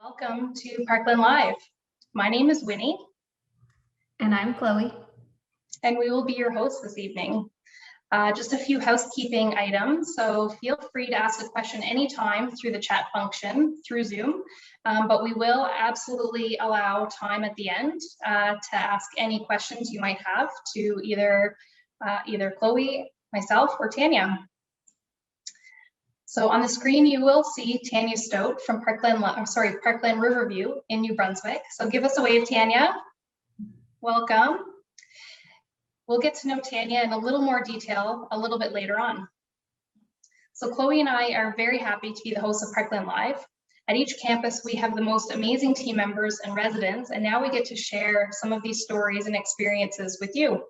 Welcome to Parkland Live. My name is Wynne. And I'm Chloe. And we will be your hosts this evening. Just a few housekeeping items. So feel free to ask a question anytime through the chat function through Zoom, but we will absolutely allow time at the end to ask any questions you might have to either Chloe, myself, or Tania. So on the screen, you will see Tania Stote from Parkland Riverview in New Brunswick. So give us a wave, Tania. Welcome. We'll get to know Tania in a little more detail a little bit later on. So Chloe and I are very happy to be the hosts of Parkland Live. At each campus, we have the most amazing team members and residents, and now we get to share some of these stories and experiences with you.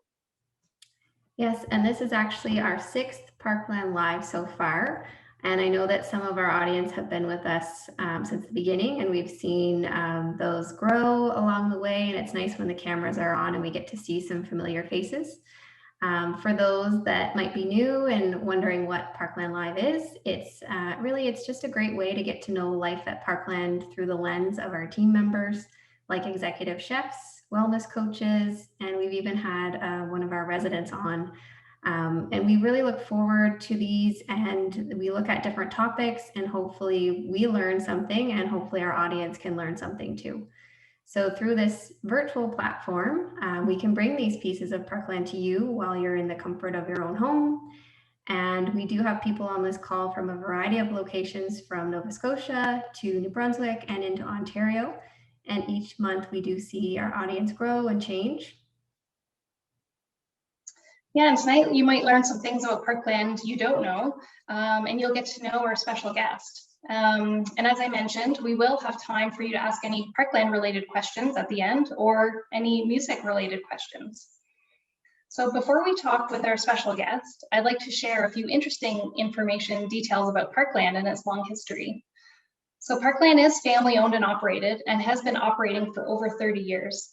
Yes, and this is actually our 6th Parkland Live so far. And I know that some of our audience have been with us since the beginning, and we've seen those grow along the way. And it's nice when the cameras are on and we get to see some familiar faces. For those that might be new and wondering what Parkland Live is, it's just a great way to get to know life at Parkland through the lens of our team members, like executive chefs, wellness coaches, and we've even had one of our residents on. And we really look forward to these, and we look at different topics, and hopefully we learn something, and hopefully our audience can learn something too. So through this virtual platform, we can bring these pieces of Parkland to you while you're in the comfort of your own home. And we do have people on this call from a variety of locations, from Nova Scotia to New Brunswick and into Ontario. And each month we do see our audience grow and change. Yeah, and tonight you might learn some things about Parkland you don't know, and you'll get to know our special guest. And as I mentioned, we will have time for you to ask any Parkland-related questions at the end, or any music-related questions. So before we talk with our special guest, I'd like to share a few interesting information details about Parkland and its long history. So Parkland is family-owned and operated, and has been operating for over 30 years.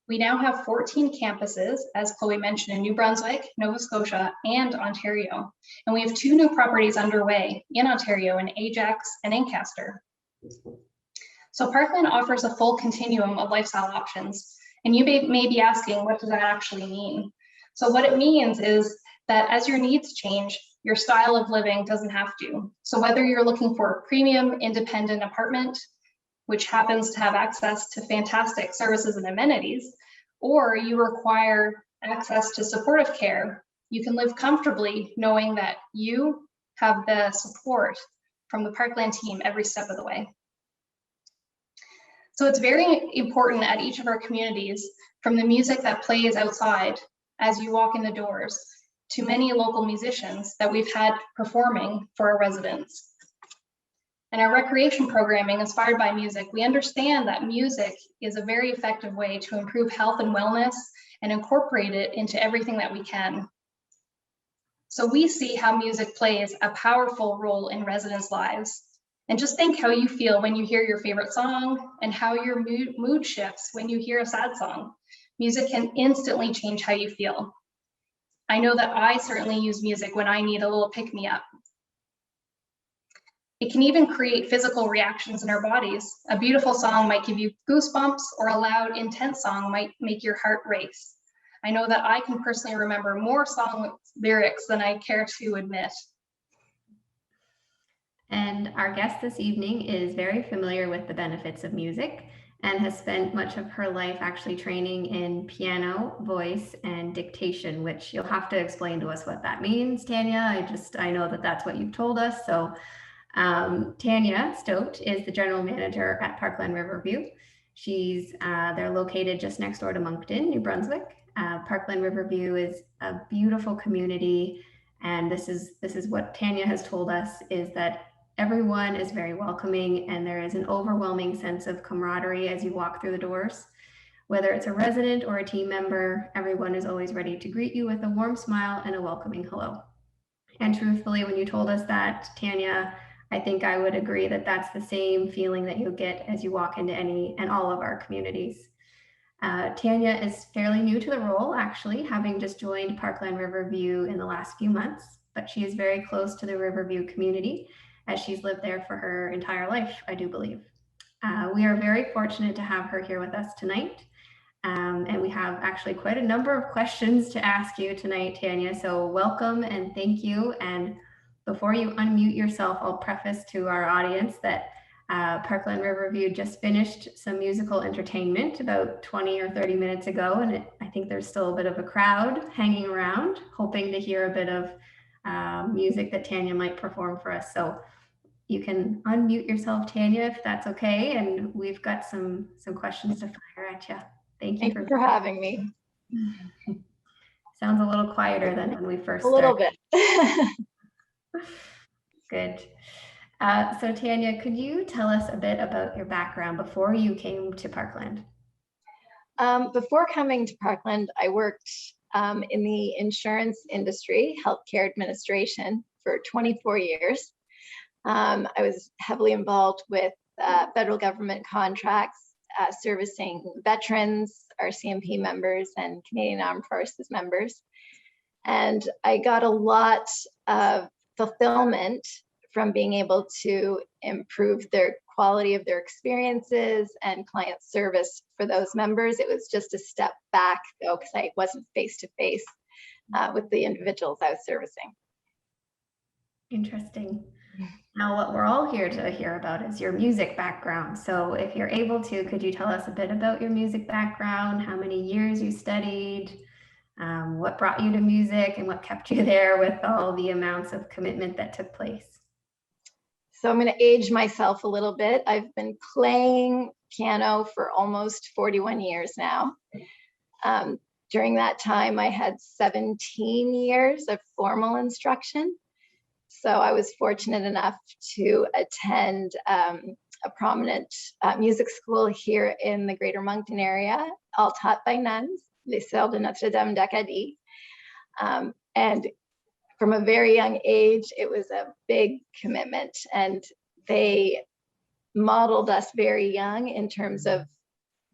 We now have 14 campuses, as Chloe mentioned, in New Brunswick, Nova Scotia, and Ontario. And we have 2 new properties underway in Ontario, in Ajax and Ancaster. So Parkland offers a full continuum of lifestyle options. And you may be asking, what does that actually mean? So what it means is that as your needs change, your style of living doesn't have to. So whether you're looking for a premium independent apartment, which happens to have access to fantastic services and amenities, or you require access to supportive care, you can live comfortably knowing that you have the support from the Parkland team every step of the way. So it's very important at each of our communities, from the music that plays outside as you walk in the doors, to many local musicians that we've had performing for our residents. And our recreation programming inspired by music, we understand that music is a very effective way to improve health and wellness and incorporate it into everything that we can. So we see how music plays a powerful role in residents' lives. And just think how you feel when you hear your favorite song, and how your mood shifts when you hear a sad song. Music can instantly change how you feel. I know that I certainly use music when I need a little pick-me-up. It can even create physical reactions in our bodies. A beautiful song might give you goosebumps, or a loud, intense song might make your heart race. I know that I can personally remember more song lyrics than I care to admit. And our guest this evening is very familiar with the benefits of music, and has spent much of her life actually training in piano, voice, and dictation, which you'll have to explain to us what that means, Tania. I know that that's what you've told us. So Tania Stote is the general manager at Parkland Riverview. They're located just next door to Moncton, New Brunswick. Parkland Riverview is a beautiful community, and this is what Tania has told us, is that everyone is very welcoming, and there is an overwhelming sense of camaraderie as you walk through the doors. Whether it's a resident or a team member, everyone is always ready to greet you with a warm smile and a welcoming hello. And truthfully, when you told us that, Tania, I think I would agree that that's the same feeling that you'll get as you walk into any and all of our communities. Tania is fairly new to the role, actually, having just joined Parkland Riverview in the last few months, but she is very close to the Riverview community, as she's lived there for her entire life, I do believe. We are very fortunate to have her here with us tonight. And we have actually quite a number of questions to ask you tonight, Tania. So welcome and thank you. And before you unmute yourself, I'll preface to our audience that Parkland Riverview just finished some musical entertainment about 20 or 30 minutes ago. And I think there's still a bit of a crowd hanging around, hoping to hear a bit of music that Tania might perform for us. So you can unmute yourself, Tania, if that's okay. And we've got some questions to fire at you. Thank you for having me. Sounds a little quieter than when we first started. A little bit. Good. So Tania, could you tell us a bit about your background before you came to Parkland? Before coming to Parkland, I worked in the insurance industry, healthcare administration, for 24 years. I was heavily involved with federal government contracts, servicing veterans, RCMP members, and Canadian Armed Forces members. And I got a lot of fulfillment from being able to improve their quality of their experiences and client service for those members. It was just a step back, though, because I wasn't face-to-face with the individuals I was servicing. Interesting. Now, what we're all here to hear about is your music background. So if you're able to, could you tell us a bit about your music background, how many years you studied, what brought you to music, and what kept you there with all the amounts of commitment that took place? So I'm going to age myself a little bit. I've been playing piano for almost 41 years now. During that time, I had 17 years of formal instruction. So I was fortunate enough to attend a prominent music school here in the Greater Moncton area, all taught by nuns, Les Sœurs de Notre Dame d'Acadie. And from a very young age, it was a big commitment, and they modeled us very young in terms of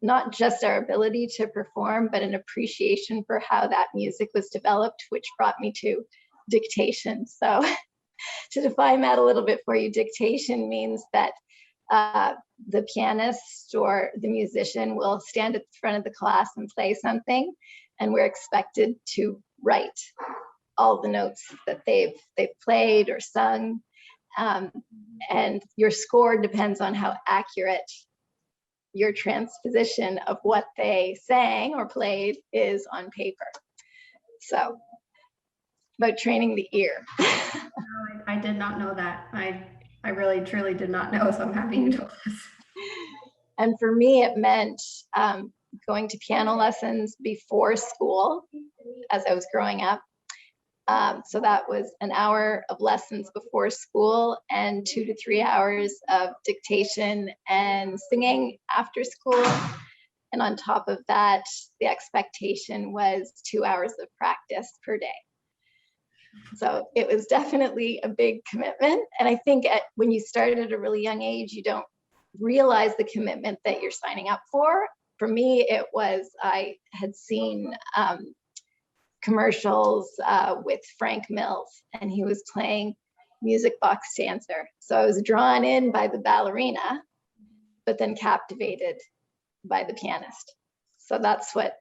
not just our ability to perform, but an appreciation for how that music was developed, which brought me to dictation. So to define that a little bit for you, dictation means that the pianist or the musician will stand at the front of the class and play something, and we're expected to write all the notes that they've played or sung, and your score depends on how accurate your transposition of what they sang or played is on paper. So, about training the ear. I did not know that. I really, truly did not know, so I'm happy you told us. And for me, it meant going to piano lessons before school as I was growing up. So that was an hour of lessons before school and 2 to 3 hours of dictation and singing after school. And on top of that, the expectation was 2 hours of practice per day. So it was definitely a big commitment. And I think when you start at a really young age, you don't realize the commitment that you're signing up for. For me, it was, I had seen commercials with Frank Mills, and he was playing music box dancer. So I was drawn in by the ballerina, but then captivated by the pianist. So that's what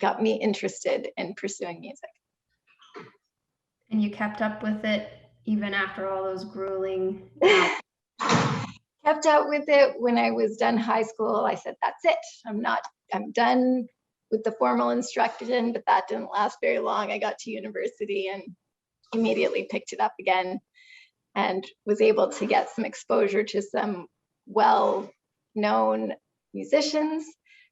got me interested in pursuing music. And you kept up with it even after all those grueling Kept up with it. When I was done high school, I said, that's it. I'm done with the formal instruction, but that didn't last very long. I got to university and immediately picked it up again and was able to get some exposure to some well-known musicians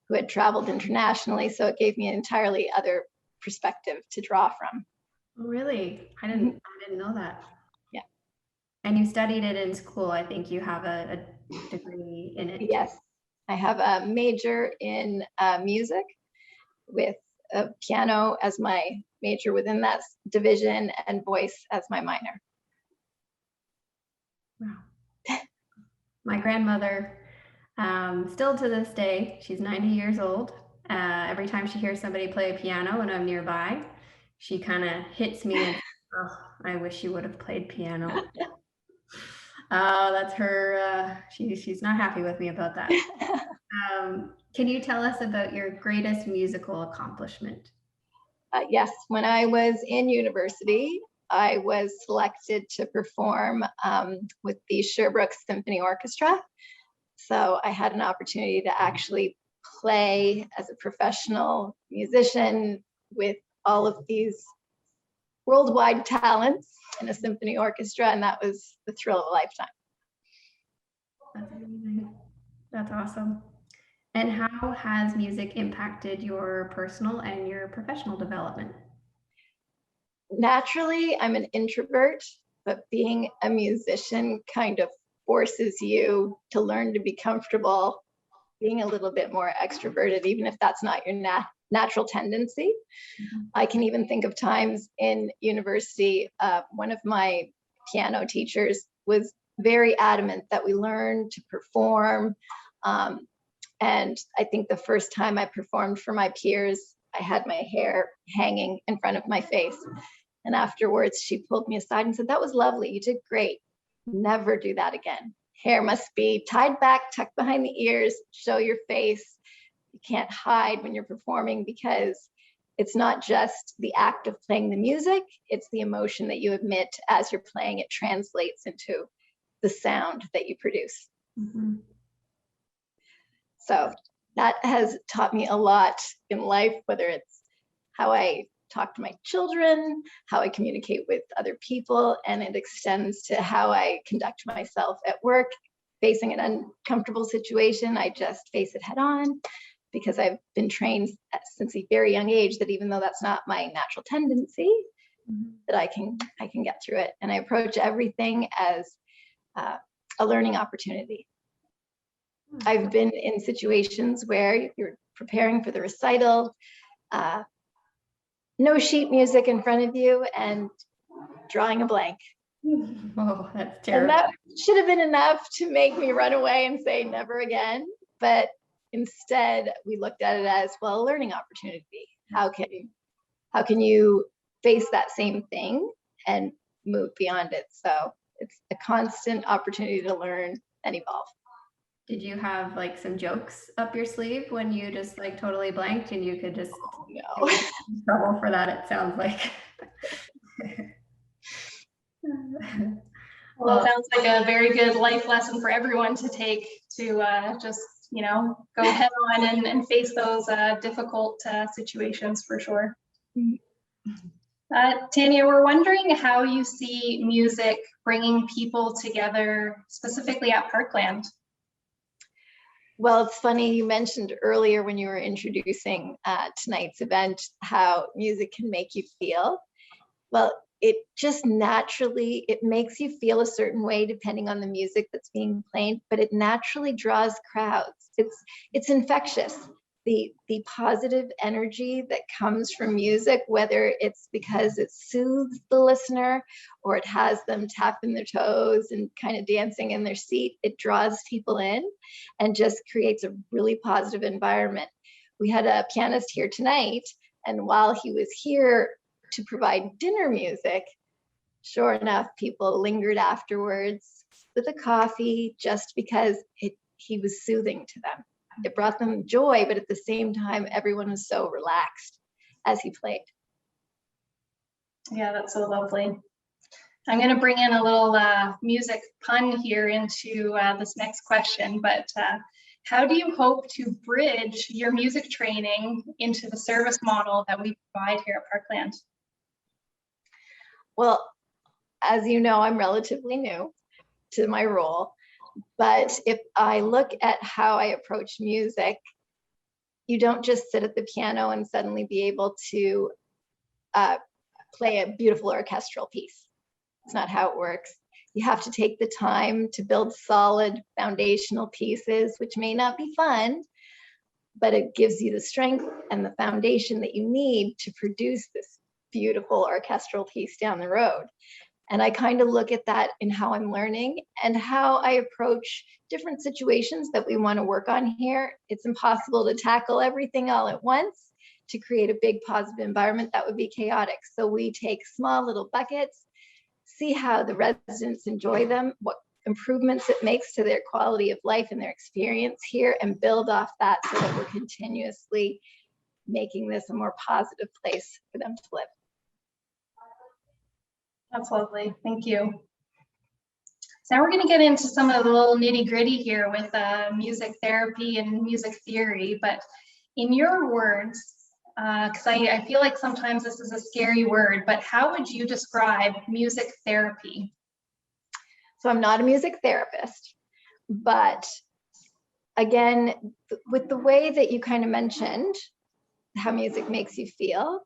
who had traveled internationally. So it gave me an entirely other perspective to draw from. Really? I didn't know that. Yeah. And you studied it in school. I think you have a degree in it. Yes. I have a major in music with a piano as my major within that division and voice as my minor. Wow. My grandmother, still to this day, she's 90 years old. Every time she hears somebody play a piano and I'm nearby, she kind of hits me and, oh, I wish you would have played piano. Oh, that's her. She's not happy with me about that. Can you tell us about your greatest musical accomplishment? Yes, when I was in university, I was selected to perform with the Sherbrooke Symphony Orchestra. So I had an opportunity to actually play as a professional musician with all of these worldwide talents in a symphony orchestra, and that was the thrill of a lifetime. That's amazing. That's awesome. And how has music impacted your personal and your professional development? Naturally, I'm an introvert, but being a musician kind of forces you to learn to be comfortable being a little bit more extroverted, even if that's not your natural tendency. Mm-hmm. I can even think of times in university, one of my piano teachers was very adamant that we learn to perform. And I think the first time I performed for my peers, I had my hair hanging in front of my face. And afterwards, she pulled me aside and said, "That was lovely. You did great. Never do that again. Hair must be tied back, tucked behind the ears, show your face. You can't hide when you're performing, because it's not just the act of playing the music, it's the emotion that you emit as you're playing. It translates into the sound that you produce." Mm-hmm. So that has taught me a lot in life, whether it's how I talk to my children, how I communicate with other people, and it extends to how I conduct myself at work. Facing an uncomfortable situation, I just face it head on, because I've been trained since a very young age that even though that's not my natural tendency, mm-hmm. that I can get through it. And I approach everything as a learning opportunity. Mm-hmm. I've been in situations where you're preparing for the recital, no sheet music in front of you, and drawing a blank. Oh, that's terrible. And that should have been enough to make me run away and say never again. But instead, we looked at it as, well, a learning opportunity. How can you face that same thing and move beyond it? So it's a constant opportunity to learn and evolve. Did you have like some jokes up your sleeve when you just like totally blanked and you could just no trouble for that, it sounds like? Well, it sounds like a very good life lesson for everyone to take, to just, go head on and face those difficult situations for sure. Tania, we're wondering how you see music bringing people together, specifically at Parkland. Well, it's funny, you mentioned earlier when you were introducing tonight's event how music can make you feel. Well, it just naturally, it makes you feel a certain way depending on the music that's being played, but it naturally draws crowds. It's infectious. The positive energy that comes from music, whether it's because it soothes the listener or it has them tapping their toes and kind of dancing in their seat, it draws people in and just creates a really positive environment. We had a pianist here tonight, and while he was here to provide dinner music, sure enough, people lingered afterwards with a coffee just because he was soothing to them. It brought them joy, but at the same time, everyone was so relaxed as he played. Yeah, that's so lovely. I'm going to bring in a little music pun here into this next question, but how do you hope to bridge your music training into the service model that we provide here at Parkland? Well, as you know, I'm relatively new to my role. But if I look at how I approach music, you don't just sit at the piano and suddenly be able to play a beautiful orchestral piece. It's not how it works. You have to take the time to build solid foundational pieces, which may not be fun, but it gives you the strength and the foundation that you need to produce this beautiful orchestral piece down the road. And I kind of look at that in how I'm learning and how I approach different situations that we want to work on here. It's impossible to tackle everything all at once to create a big positive environment. That would be chaotic. So we take small little buckets, see how the residents enjoy them, what improvements it makes to their quality of life and their experience here, and build off that so that we're continuously making this a more positive place for them to live. That's lovely. Thank you. So now we're going to get into some of the little nitty gritty here with music therapy and music theory, but in your words, because I feel like sometimes this is a scary word, but how would you describe music therapy? So I'm not a music therapist, but again, with the way that you kind of mentioned how music makes you feel,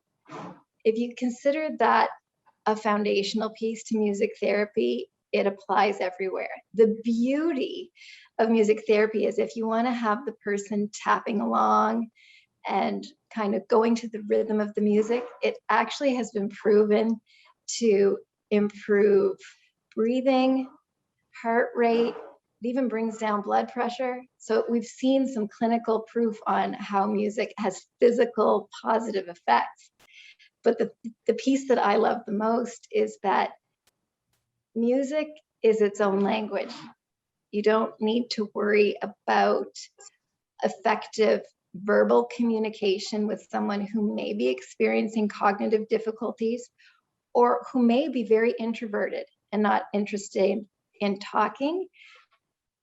if you consider that a foundational piece to music therapy, it applies everywhere. The beauty of music therapy is if you want to have the person tapping along and kind of going to the rhythm of the music, it actually has been proven to improve breathing, heart rate. It even brings down blood pressure. So we've seen some clinical proof on how music has physical positive effects. But the piece that I love the most is that music is its own language. You don't need to worry about effective verbal communication with someone who may be experiencing cognitive difficulties or who may be very introverted and not interested in talking.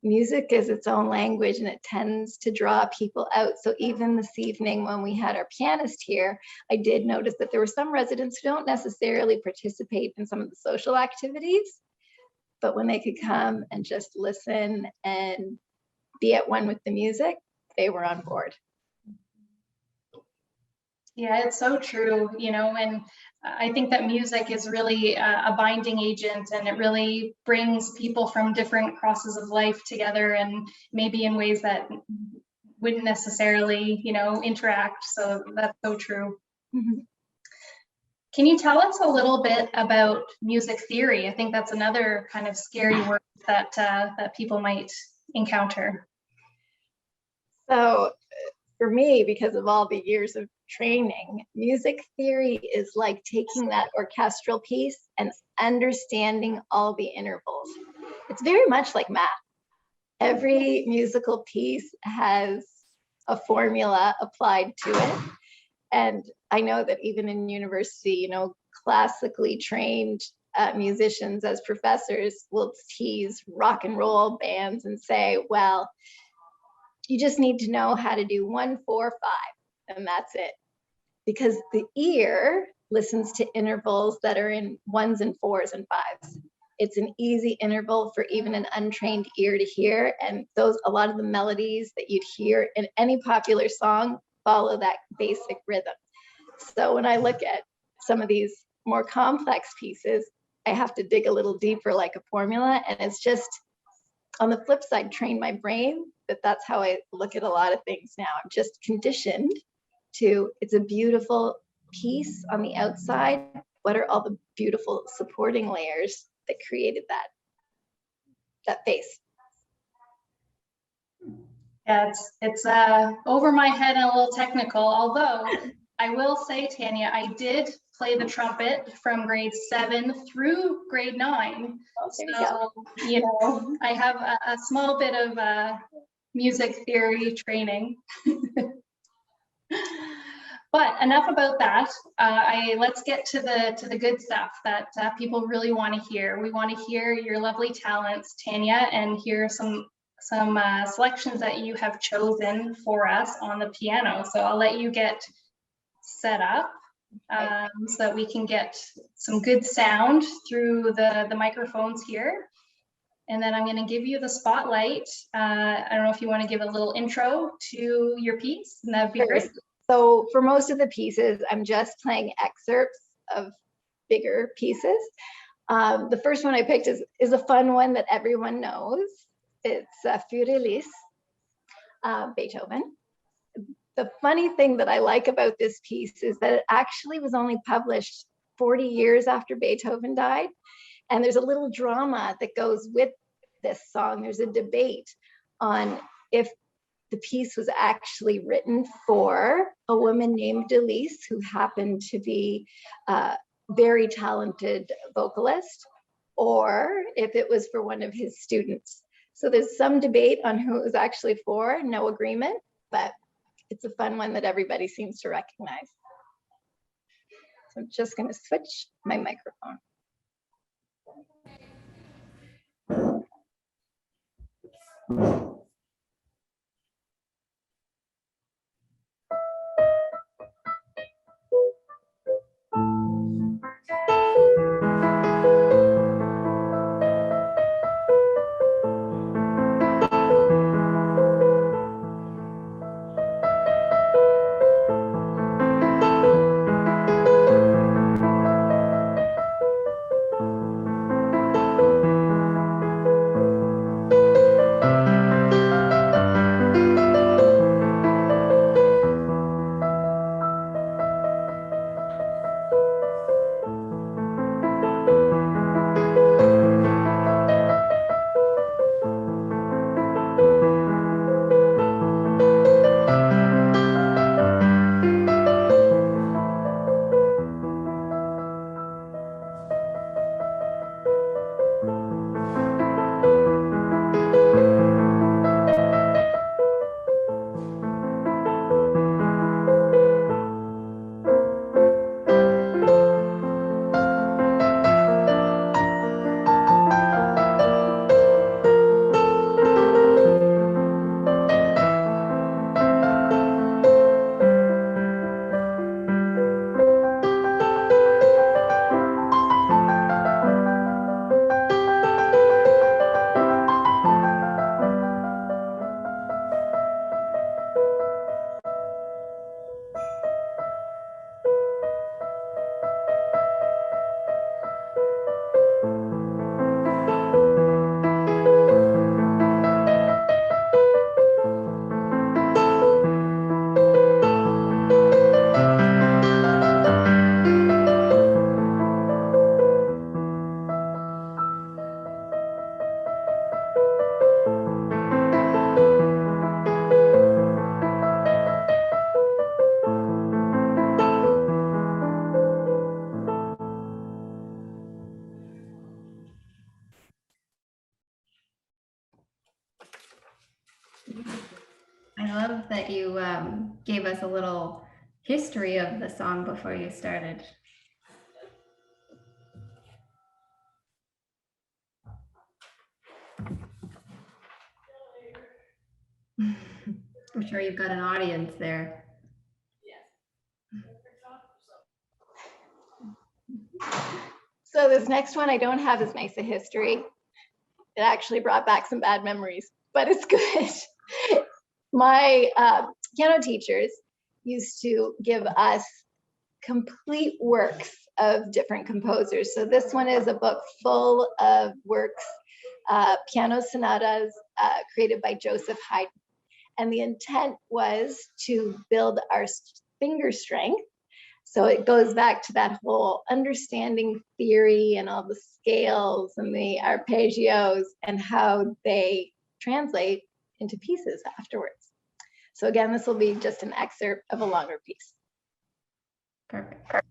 Music is its own language and it tends to draw people out. So even this evening when we had our pianist here, I did notice that there were some residents who don't necessarily participate in some of the social activities, but when they could come and just listen and be at one with the music, they were on board. Yeah, it's so true, you know, and I think that music is really a binding agent, and it really brings people from different crosses of life together, and maybe in ways that wouldn't necessarily, you know, interact. So that's so true. Mm-hmm. Can you tell us a little bit about music theory? I think that's another kind of scary word that that people might encounter. So for me, because of all the years of training, music theory is like taking that orchestral piece and understanding all the intervals. It's very much like math. Every musical piece has a formula applied to it. And I know that even in university, you know, classically trained musicians as professors will tease rock and roll bands and say, well, you just need to know how to do 1, 4, 5, and that's it. Because the ear listens to intervals that are in 1s and 4s and 5s. It's an easy interval for even an untrained ear to hear. And a lot of the melodies that you'd hear in any popular song follow that basic rhythm. So when I look at some of these more complex pieces, I have to dig a little deeper like a formula. And it's just, on the flip side, train my brain that that's how I look at a lot of things now. I'm just conditioned to, it's a beautiful piece on the outside. What are all the beautiful supporting layers that created that base? Yeah, it's over my head and a little technical, although I will say, Tania, I did play the trumpet from grade 7 through grade 9. Oh, so, you know, I have a small bit of music theory training. But enough about that. Let's get to the good stuff that people really want to hear. We want to hear your lovely talents, Tania, and hear some selections that you have chosen for us on the piano. So I'll let you get set up so that we can get some good sound through the microphones here. And then I'm going to give you the spotlight. I don't know if you want to give a little intro to your piece, and that'd be great. So for most of the pieces, I'm just playing excerpts of bigger pieces. The first one I picked is a fun one that everyone knows. It's Führelis, Beethoven. The funny thing that I like about this piece is that it actually was only published 40 years after Beethoven died. And there's a little drama that goes with this song. There's a debate on if the piece was actually written for a woman named Elise, who happened to be a very talented vocalist, or if it was for one of his students. So there's some debate on who it was actually for, no agreement, but it's a fun one that everybody seems to recognize. So I'm just going to switch my microphone. I love that you gave us a little history of the song before you started. I'm sure you've got an audience there. So this next one, I don't have as nice a history. It actually brought back some bad memories, but it's good. My piano teachers used to give us complete works of different composers. So this one is a book full of works, piano sonatas created by Joseph Haydn. And the intent was to build our finger strength. So it goes back to that whole understanding theory and all the scales and the arpeggios and how they translate into pieces afterwards. So again, this will be just an excerpt of a longer piece. Perfect.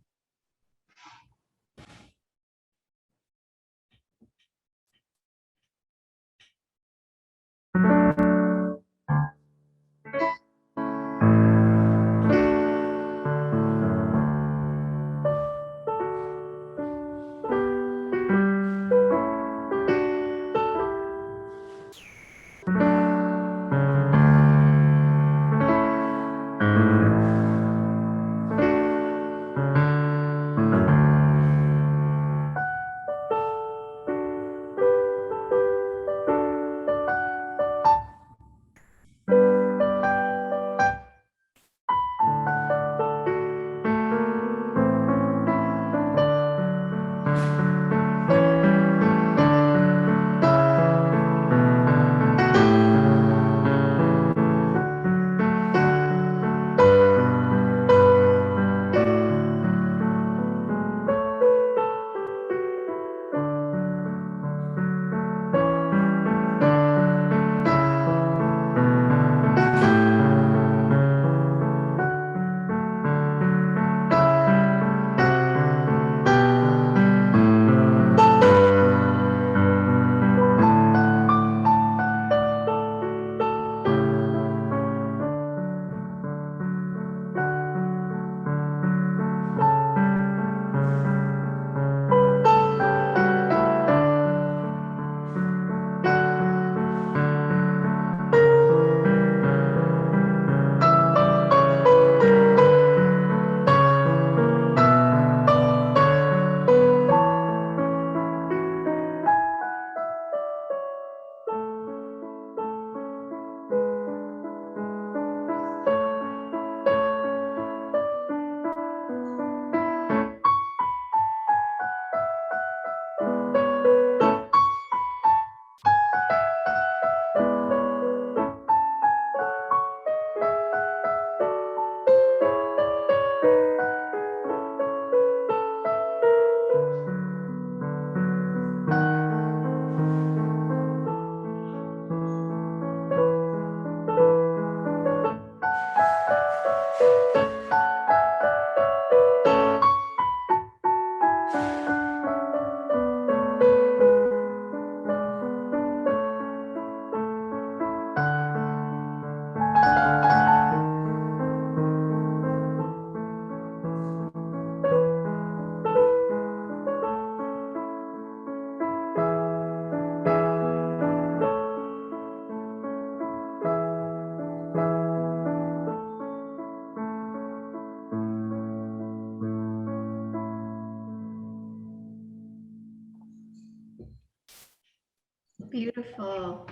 Beautiful.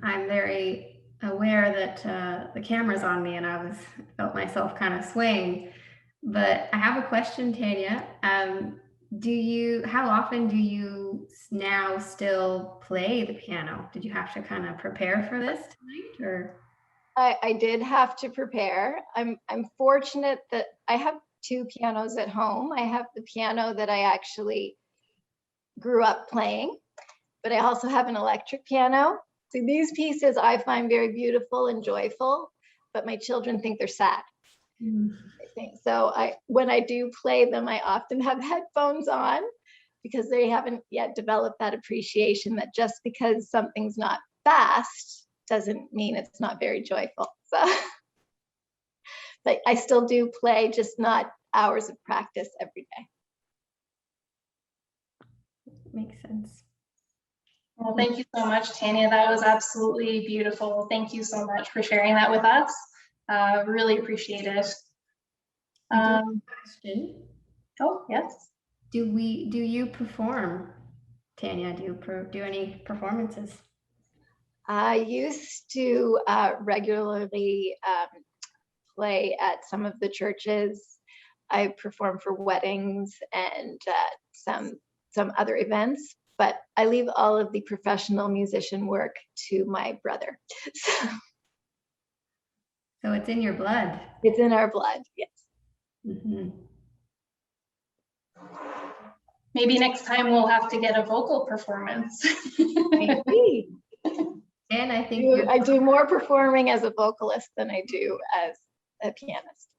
I'm very aware that the camera's on me and I felt myself kind of swaying. But I have a question, Tania. How often do you now still play the piano? Did you have to kind of prepare for this tonight, or? I did have to prepare. I'm fortunate that I have two pianos at home. I have the piano that I actually grew up playing, but I also have an electric piano. So these pieces I find very beautiful and joyful, but my children think they're sad. I think so. When I do play them, I often have headphones on because they haven't yet developed that appreciation that just because something's not fast doesn't mean it's not very joyful. So, but I still do play, just not hours of practice every day. Makes sense. Well, thank you so much, Tania. That was absolutely beautiful. Thank you so much for sharing that with us. Really appreciate it. Question. Oh, yes. Do you perform, Tania? Do you do any performances? I used to regularly play at some of the churches. I perform for weddings and some other events, but I leave all of the professional musician work to my brother. So it's in your blood. It's in our blood, yes. Mm-hmm. Maybe next time we'll have to get a vocal performance. Maybe. And I think I do more performing as a vocalist than I do as a pianist.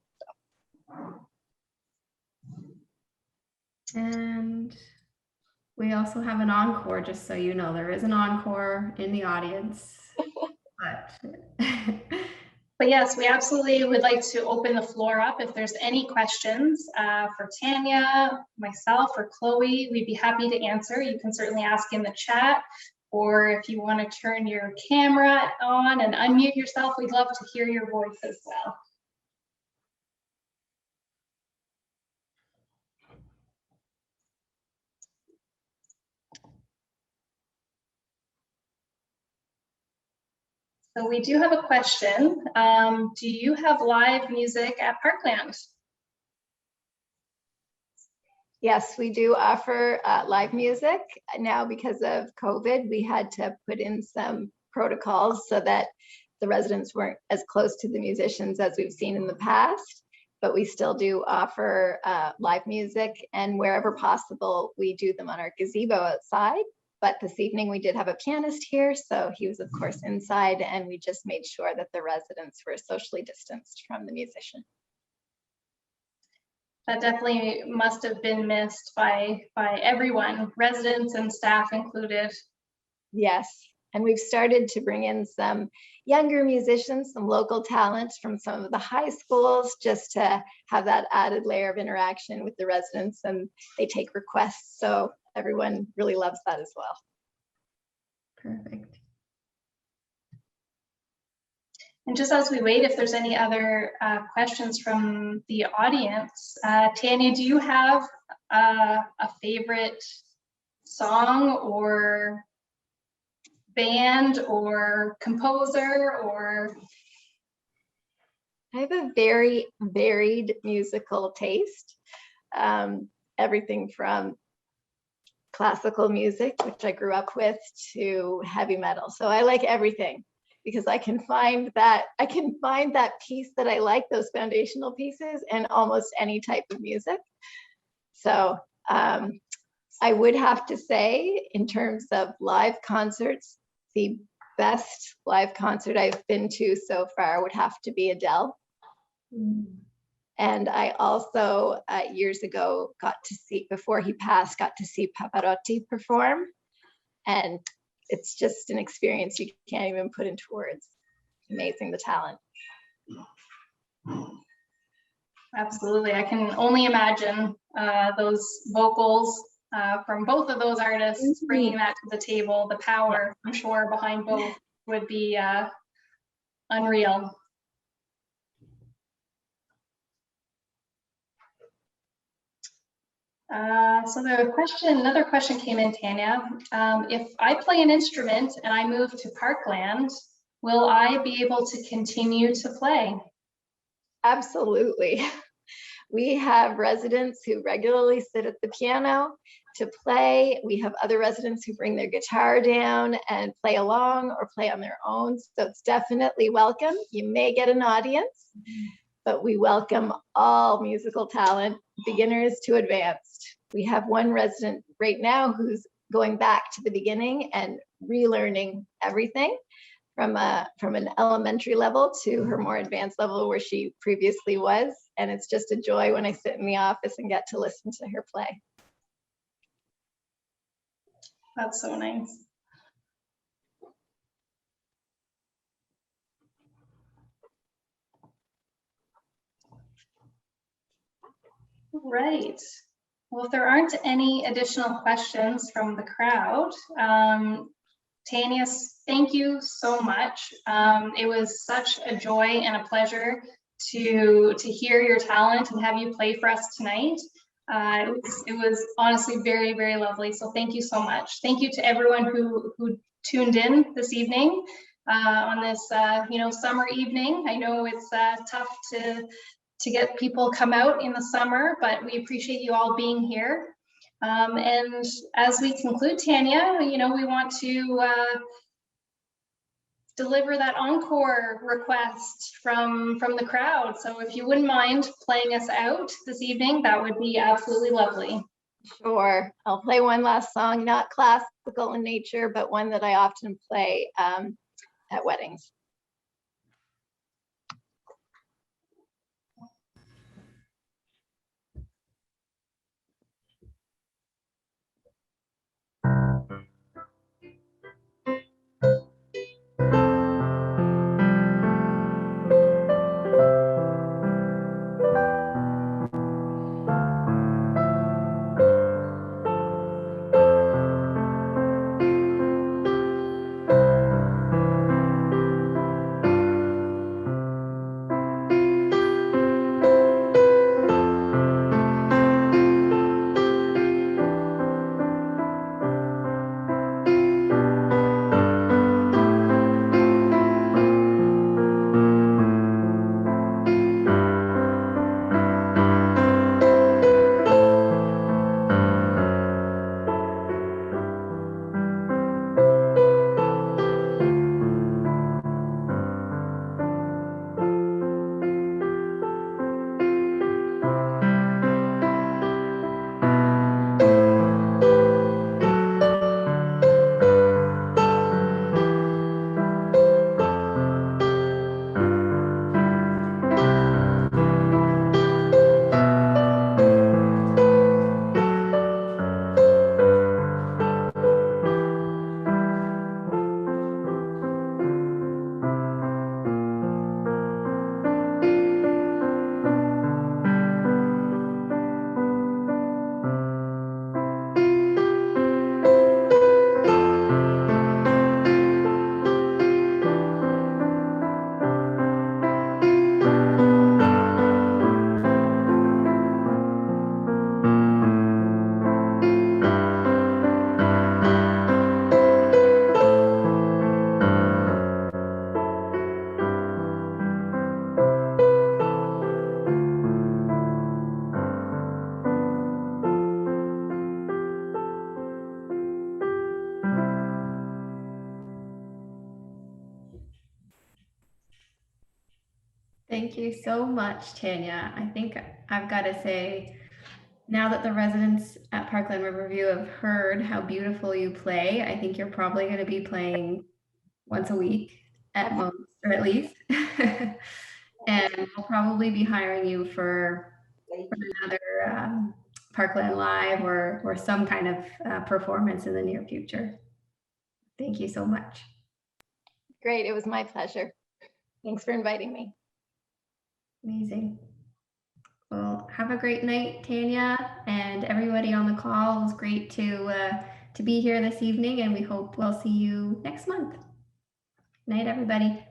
So. And we also have an encore, just so you know. There is an encore in the audience. But yes, we absolutely would like to open the floor up. If there's any questions for Tania, myself, or Chloe, we'd be happy to answer. You can certainly ask in the chat, or if you want to turn your camera on and unmute yourself, we'd love to hear your voice as well. So we do have a question. Do you have live music at Parkland? Yes, we do offer live music. Now, because of COVID, we had to put in some protocols so that the residents weren't as close to the musicians as we've seen in the past, but we still do offer live music, and wherever possible, we do them on our gazebo outside. But this evening we did have a pianist here, so he was of course inside, and we just made sure that the residents were socially distanced from the musician. That definitely must have been missed by everyone, residents and staff included. Yes, and we've started to bring in some younger musicians, some local talents from some of the high schools, just to have that added layer of interaction with the residents, and they take requests, so everyone really loves that as well. Perfect. And just as we wait, if there's any other questions from the audience, Tania, do you have a favorite song or band or composer or? I have a very varied musical taste. Everything from classical music, which I grew up with, to heavy metal. So I like everything, because I can find that piece that I like, those foundational pieces, in almost any type of music. So I would have to say, in terms of live concerts, the best live concert I've been to so far would have to be Adele. And I also, years ago, got to see, before he passed, got to see Pavarotti perform. And it's just an experience you can't even put into words. Amazing, the talent. Absolutely, I can only imagine those vocals from both of those artists bringing that to the table. The power, I'm sure, behind both would be unreal. So another question came in, Tania. If I play an instrument and I move to Parkland, will I be able to continue to play? Absolutely. We have residents who regularly sit at the piano to play. We have other residents who bring their guitar down and play along or play on their own. So it's definitely welcome. You may get an audience, but we welcome all musical talent, beginners to advanced. We have one resident right now who's going back to the beginning and relearning everything from an elementary level to her more advanced level where she previously was. And it's just a joy when I sit in the office and get to listen to her play. That's so nice. Right. Well, if there aren't any additional questions from the crowd, Tania, thank you so much. It was such a joy and a pleasure to hear your talent and have you play for us tonight. It was honestly very, very lovely. So thank you so much. Thank you to everyone who tuned in this evening on this summer evening. I know it's tough to get people come out in the summer, but we appreciate you all being here. And as we conclude, Tania, we want to deliver that encore request from the crowd. So if you wouldn't mind playing us out this evening, that would be absolutely lovely. Sure. I'll play one last song, not classical in nature, but one that I often play at weddings. Thank you so much, Tania. I think I've got to say, now that the residents at Parkland Riverview have heard how beautiful you play, I think you're probably going to be playing once a week at most, or at least. And we'll probably be hiring you for another Parkland Live or some kind of performance in the near future. Thank you so much. Great. It was my pleasure. Thanks for inviting me. Amazing. Well, have a great night, Tania, and everybody on the call. It was great to be here this evening, and we hope we'll see you next month. Night, everybody.